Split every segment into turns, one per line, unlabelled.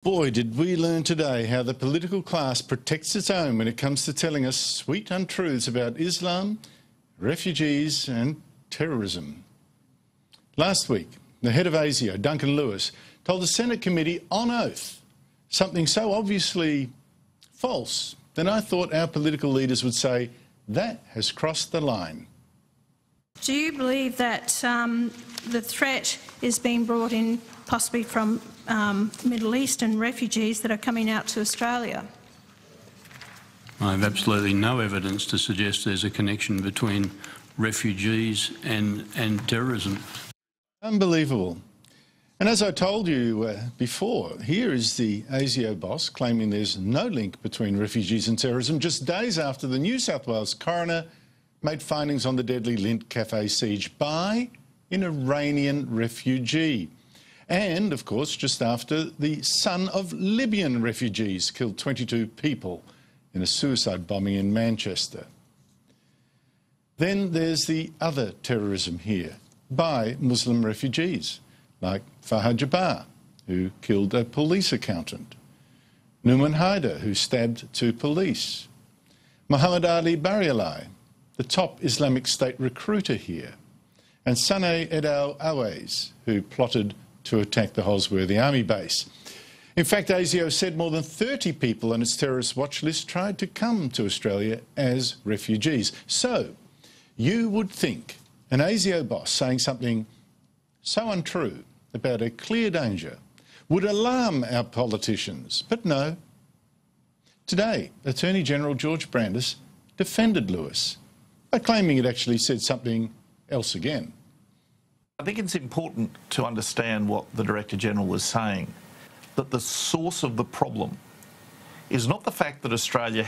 Boy, did we learn today how the political class protects its own when it comes to telling us sweet untruths about Islam, refugees and terrorism. Last week, the head of ASIO, Duncan Lewis, told the Senate committee on oath something so obviously false that I thought our political leaders would say, that has crossed the line.
Do you believe that the threat is being brought in possibly from Middle Eastern refugees that are coming out to Australia?
I have absolutely no evidence to suggest there's a connection between refugees and terrorism.
Unbelievable. And as I told you before, here is the ASIO boss claiming there's no link between refugees and terrorism just days after the New South Wales coroner made findings on the deadly Lindt cafe siege by an Iranian refugee. And, of course, just after the son of Libyan refugees killed 22 people in a suicide bombing in Manchester. Then there's the other terrorism here by Muslim refugees, like Fahad Jabbar, who killed a police accountant, Nouman Haider, who stabbed 2 police, Muhammad Ali Barialai, the top Islamic State recruiter here, and Saneh Edal Awais, who plotted to attack the Holsworthy Army base. In fact, ASIO said more than 30 people on its terrorist watch list tried to come to Australia as refugees. So, you would think an ASIO boss saying something so untrue about a clear danger would alarm our politicians, but no. Today, Attorney General George Brandis defended Lewis by claiming it actually said something else again.
I think it's important to understand what the Director General was saying, that the source of the problem is not the fact that Australia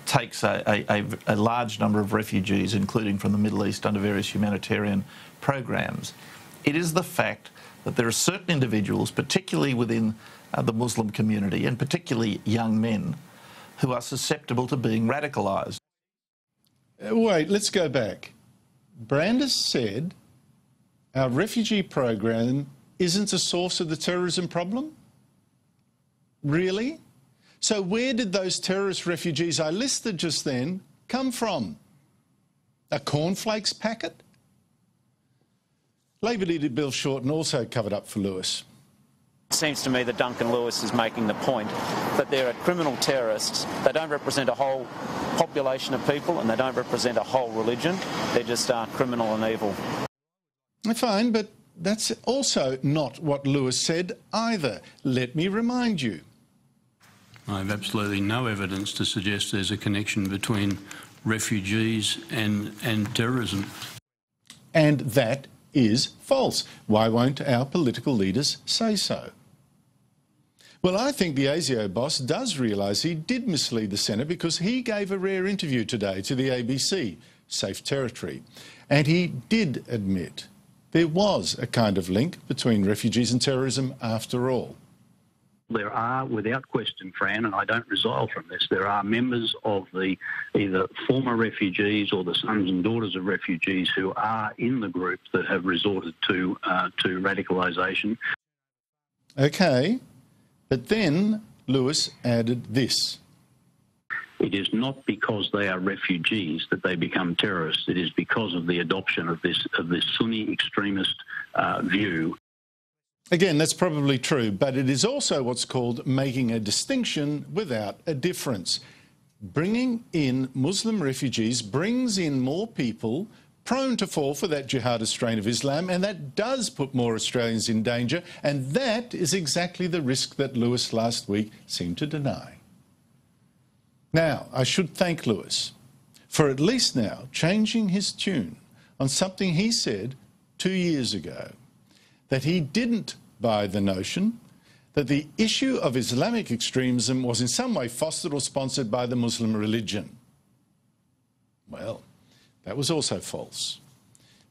takes a large number of refugees, including from the Middle East, under various humanitarian programs. It is the fact that there are certain individuals, particularly within the Muslim community, and particularly young men, who are susceptible to being radicalised.
Wait, let's go back. Brandis said our refugee program isn't a source of the terrorism problem? Really? So where did those terrorist refugees I listed just then come from? A cornflakes packet? Labor leader Bill Shorten also covered up for Lewis.
It seems to me that Duncan Lewis is making the point that there are criminal terrorists. They don't represent a whole population of people and they don't represent a whole religion. They're just criminal and evil.
Fine, but that's also not what Lewis said either. Let me remind you.
I have absolutely no evidence to suggest there's a connection between refugees and terrorism.
And that is false. Why won't our political leaders say so? Well, I think the ASIO boss does realise he did mislead the Senate because he gave a rare interview today to the ABC, Safe Territory, and he did admit there was a kind of link between refugees and terrorism after all.
There are, without question, Fran, and I don't resile from this, there are members of the either former refugees or the sons and daughters of refugees who are in the group that have resorted to radicalisation. OK, but then Lewis added this. It is not because they are refugees that they become terrorists. It is because of the adoption of this Sunni extremist view.
Again, that's probably true, but it is also what's called making a distinction without a difference. Bringing in Muslim refugees brings in more people prone to fall for that jihadist strain of Islam, and that does put more Australians in danger, and that is exactly the risk that Lewis last week seemed to deny. Now, I should thank Lewis for at least now changing his tune on something he said 2 years ago, that he didn't buy the notion that the issue of Islamic extremism was in some way fostered or sponsored by the Muslim religion. Well, that was also false.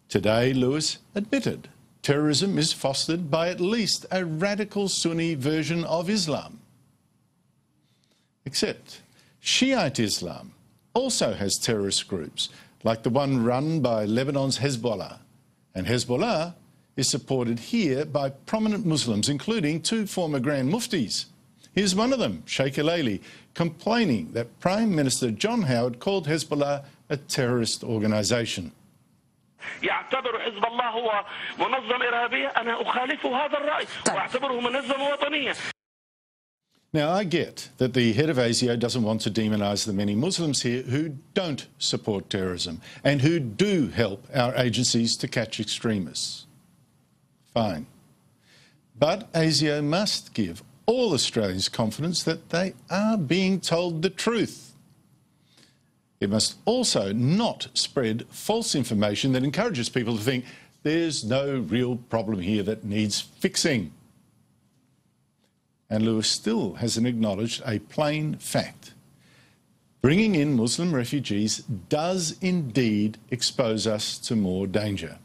Today, Lewis admitted terrorism is fostered by at least a radical Sunni version of Islam. Except Shiite Islam also has terrorist groups, like the one run by Lebanon's Hezbollah. And Hezbollah is supported here by prominent Muslims, including 2 former Grand Muftis. Here's one of them, Sheikh Al-Aili, complaining that Prime Minister John Howard called Hezbollah a terrorist organisation.
يعتبر حزب الله هو منظمة إرهابية أنا أخالف هذا الرأي وأعتبره منظمة وطنية.
Now, I get that the head of ASIO doesn't want to demonise the many Muslims here who don't support terrorism and who do help our agencies to catch extremists. Fine. But ASIO must give all Australians confidence that they are being told the truth. It must also not spread false information that encourages people to think there's no real problem here that needs fixing. And Lewis still hasn't acknowledged a plain fact. Bringing in Muslim refugees does indeed expose us to more danger.